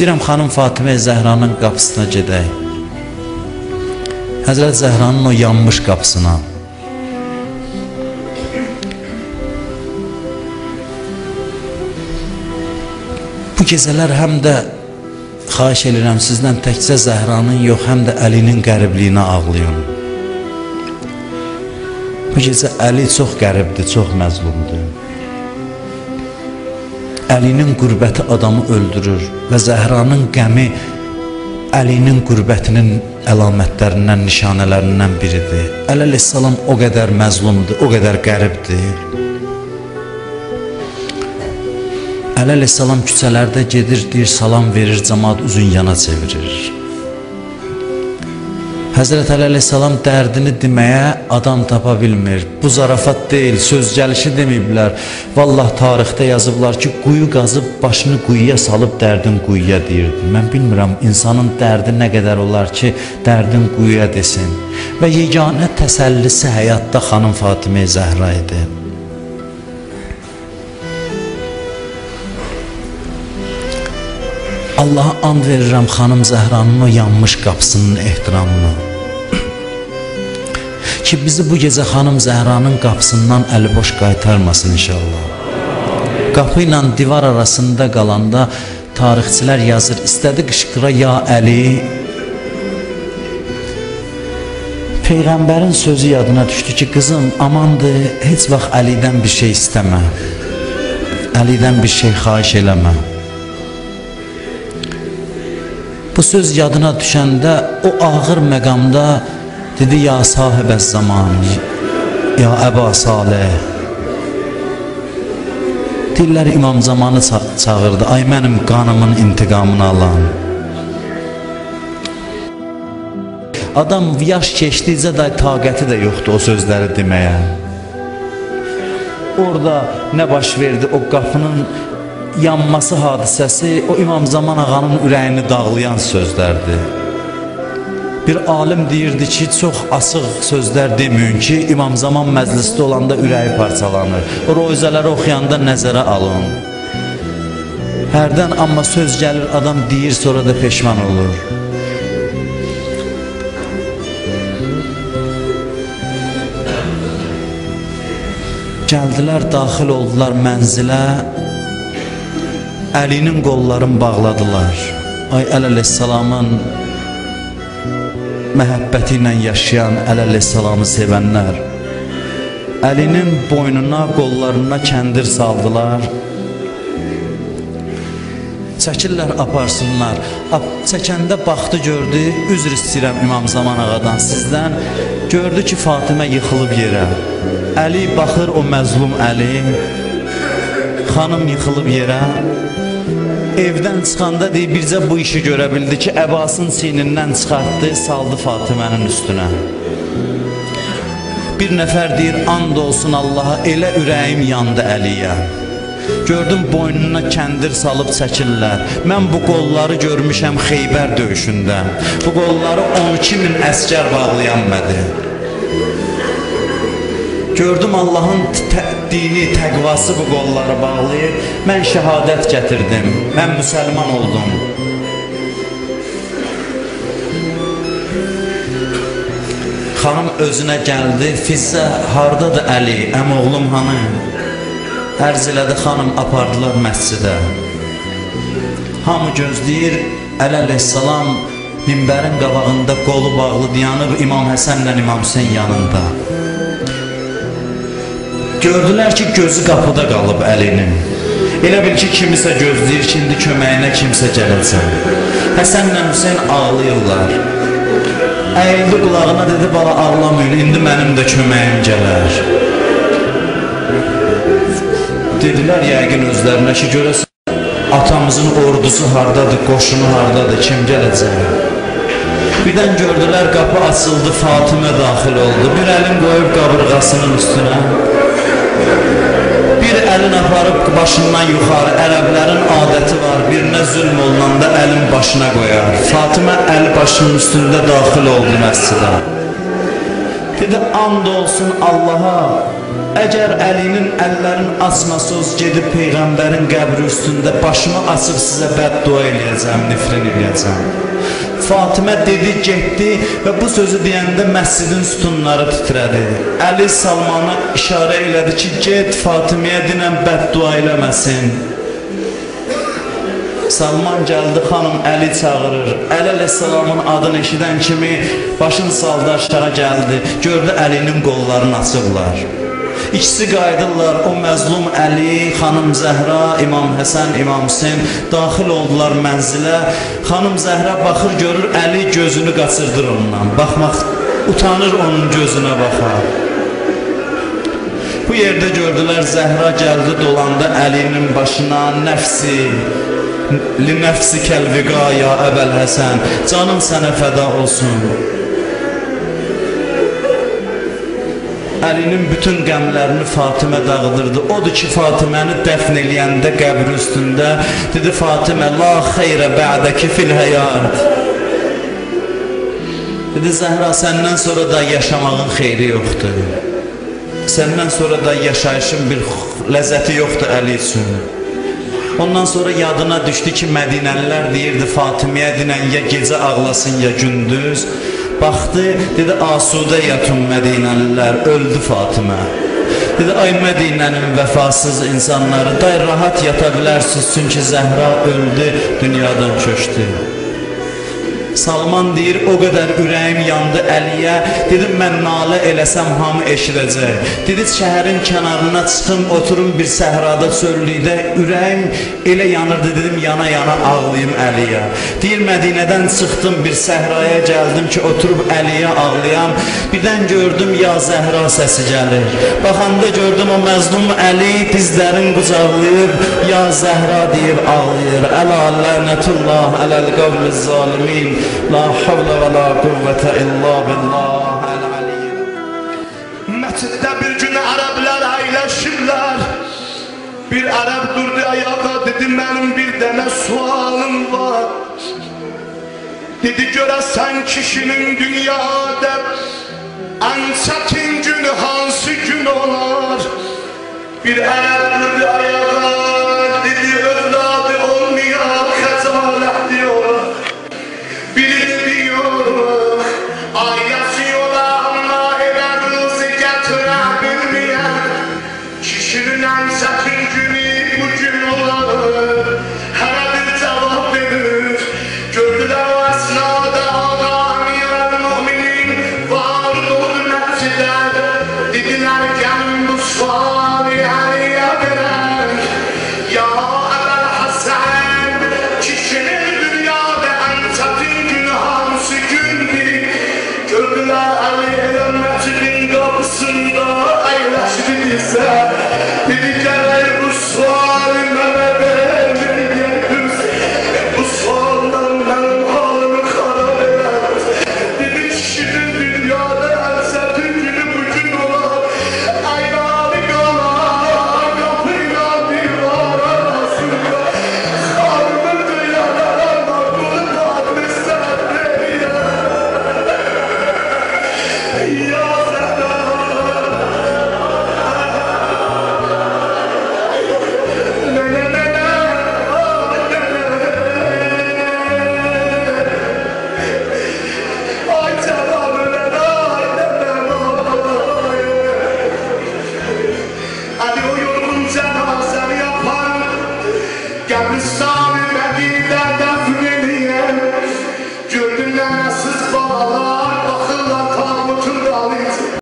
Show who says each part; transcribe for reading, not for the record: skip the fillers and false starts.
Speaker 1: İstəyirəm xanım Fatimə Zəhranın qapısına gedək. Həzrət Zəhranın o yanmış qapısına. Bu gecələr həm də xahiş edirəm sizdən təkcə Zəhranın yox, həm də Əlinin qəribliyinə ağlayın. Bu gecə Əli çox qəribdir, çox məzlumdur. Əlinin qürbəti adamı öldürür və Zəhranın qəmi Əlinin qürbətinin əlamətlərindən, nişanələrindən biridir. Əli əleyhissalam o qədər məzlumdur, o qədər qəribdir. Əli əleyhissalam küçələrdə gedir, deyir, salam verir, cəmaat üzün yana çevirir. Həzrət Əli əleyhissalam dərdini deməyə adam tapa bilmir. Bu zarafat deyil, söz gəlişi deməyiblər. Vallah tarixdə yazıblar ki, quyu qazıb başını quyuya salıb dərdin quyuya deyirdi. Mən bilmirəm insanın dərdi nə qədər olar ki, dərdin quyuya desin. Və yeganə təsəllisi həyatda xanım Fatimə Zəhra idi. Allaha and verirəm xanım Zəhranın o yanmış qapısının ehtiramına. Ki bizi bu gecə xanım Zəhranın qapısından əliboş qaytarmasın inşallah. Qapı ilə divar arasında qalanda tarixçilər yazır, istədi qışqıra ya Əli. Peyğəmbərin sözü yadına düşdü ki, qızım amandır, heç vaxt Əlidən bir şey istəmə. Əlidən bir şey xahiş eləmə. Bu söz yadına düşəndə o ağır məqamda dedi, ya sahibəz zamanı, ya Əba Salih. Dillər İmam Zamanı çağırdı, ay mənim qanımın intiqamını alan. Adam yaş keçdikcə də taqəti də yoxdur o sözləri deməyə. Orada nə baş verdi, o qapının yanması hadisəsi, o İmam Zaman ağanın ürəyini dağlayan sözlərdir. Bir alim deyirdi ki, çox asıq sözlər deməyin ki, İmam Zaman məclisdə olanda ürəyi parçalanır. O roizələri oxuyanda nəzərə alın. Hərdən amma söz gəlir, adam deyir, sonra da peşman olur. Gəldilər, daxil oldular mənzilə, Əlinin qollarını bağladılar. Ay Əli əleyhissalamın məhəbbəti ilə yaşayan, Əli əleyhissalamı sevənlər, Əlinin boynuna, qollarına kəndir saldılar. Çəkirlər, aparsınlar. Çəkəndə baxdı, gördü, üzr istəyirəm İmam Zaman ağadan sizdən, gördü ki, Fatimə yıxılıb yerə. Əli baxır, o məzlum Əli, xanım yıxılıb yerə. Evdən çıxanda deyir, bircə bu işi görə bildi ki, əbasının çiynindən çıxartdı, saldı Fatimənin üstünə. Bir nəfər deyir, and olsun Allaha, elə ürəyim yandı Əliyə. Gördüm, boynuna kəndir salıb çəkirlər. Mən bu qolları görmüşəm Xeybər döyüşündə. Bu qolları 12.000 əskər bağlayan mədi. Gördüm, Allahın dini, təqvası bu qolları bağlayır. Mən şəhadət gətirdim, mən müsəlman oldum. Xanım özünə gəldi, Fizzə, hardadır Əli, əmoğlum hanı? Ərz elədi, xanım apardılar məscidə. Hamı gözləyir, Əli əleyhissalam minbərin qabağında qolu bağlı dayanır, İmam Həsənlə İmam Hüseyn yanında. Gördülər ki, gözü qapıda qalıb Əlinin. Elə bil ki, kimisə gözləyir ki, indi köməyinə kimsə gələcək. Həsənlə Hüseyn ağlayırlar. Əyildi qulağına, dedi, bala ağlamayın, indi mənim də köməyim gələr. Dedilər yəqin özlərinə ki, görəsən, atamızın ordusu hardadır, qoşunu hardadır, kim gələcək? Birdən gördülər, qapı açıldı, Fatimə daxil oldu. Bir əlin qoyub qabırğasının üstünə. Bir əlin aparıb başından yuxarı, ərəblərin adəti var, birinə zülm olunanda əlin başına qoyar. Fatimə əl başının üstündə daxil oldu məscidə. Dedi, and olsun Allaha, Əgər Əlinin əllərin açmasız gedib Peyğəmbərin qəbri üstündə başımı açıb sizə bəddua eləyəcəm, nifrin eləyəcəm. Fatimə dedi, getdi və bu sözü deyəndə məscidin sütunları titrədi. Əli Salmana işarə elədi ki, get Fatiməyə dinən bəddua eləməsin. Salman gəldi, xanım Əli çağırır. Əli əleyhissalamın adını eşidən kimi başını saldı aşağı gəldi. Gördü Əlinin qollarını açıblar. İkisi qayıdırlar, o məzlum Əli, xanım Zəhra, İmam Həsən, İmam Hüseyn daxil oldular mənzilə. Xanım Zəhra baxır, görür Əli gözünü qaçırdır ondan. Baxmaq, utanır onun gözünə baxar. Bu yerdə gördülər, Zəhra gəldi, dolandı Əlinin başına, nəfsi, li nəfsi kəlviqa ya Əbəl Həsən, canım sənə fəda olsun. Əlinin bütün qəmlərini Fatimə dağıdırdı. Odur ki, Fatiməni dəfn eləyəndə qəbri üstündə dedi, Fatimə, la xeyrə bə'dəki fil həyat. Dedi, Zəhra, səndən sonra da yaşamağın xeyri yoxdur. Səndən sonra da yaşayışın bir ləzzəti yoxdur Əli üçün. Ondan sonra yadına düşdü ki, Mədinəlilər deyirdi, Fatiməyə dinən ya gecə ağlasın ya gündüz. Baxdı, dedi, asudə yatın Mədinəlilər, öldü Fatimə. Dedi, ay Mədinənin vəfasız insanları, day rahat yata bilərsiniz, çünki Zəhra öldü, dünyadan köçdü. Salman deyir, o qədər ürəyim yandı Əliyə, dedim, mən nalə eləsəm hamı eşidəcək. Dedi, şəhərin kənarına çıxım, oturum bir səhrada, çöllükdə, ürəyim elə yanırdı, dedim, yana-yana ağlayım Əliyə. Deyir, Mədinədən çıxdım, bir səhraya gəldim ki, oturub Əliyə ağlayam. Birdən gördüm, ya Zəhra səsi gəlir. Baxanda gördüm, o məzlum Əli dizlərin qucaqlayıb, ya Zəhra deyib ağlayır. Əla lənətullah, ələl qavliz zalimin. La havlə və la qüvvətə illa billah əl-aliyyil.
Speaker 2: Məsciddə bir gün ərəblər əyləşirlər. Bir ərəb durdu ayağa, dedi, mənim bir dənə sualım var. Dedi, görəsən kişinin dünyada ən çətin günü hansı gün olar? Bir ərəb durdu ayağa, dedi, övladı olmayan xəcalətli olar. Birini diyor, ailesi yola ama eve rızı getirebilmeyen kişinin en çetin günü bugün olur. Her bir cevap verir. Gördüler o esnada Ağa Emir el-Müminin var oldu mescide. Dediler gelin bu sual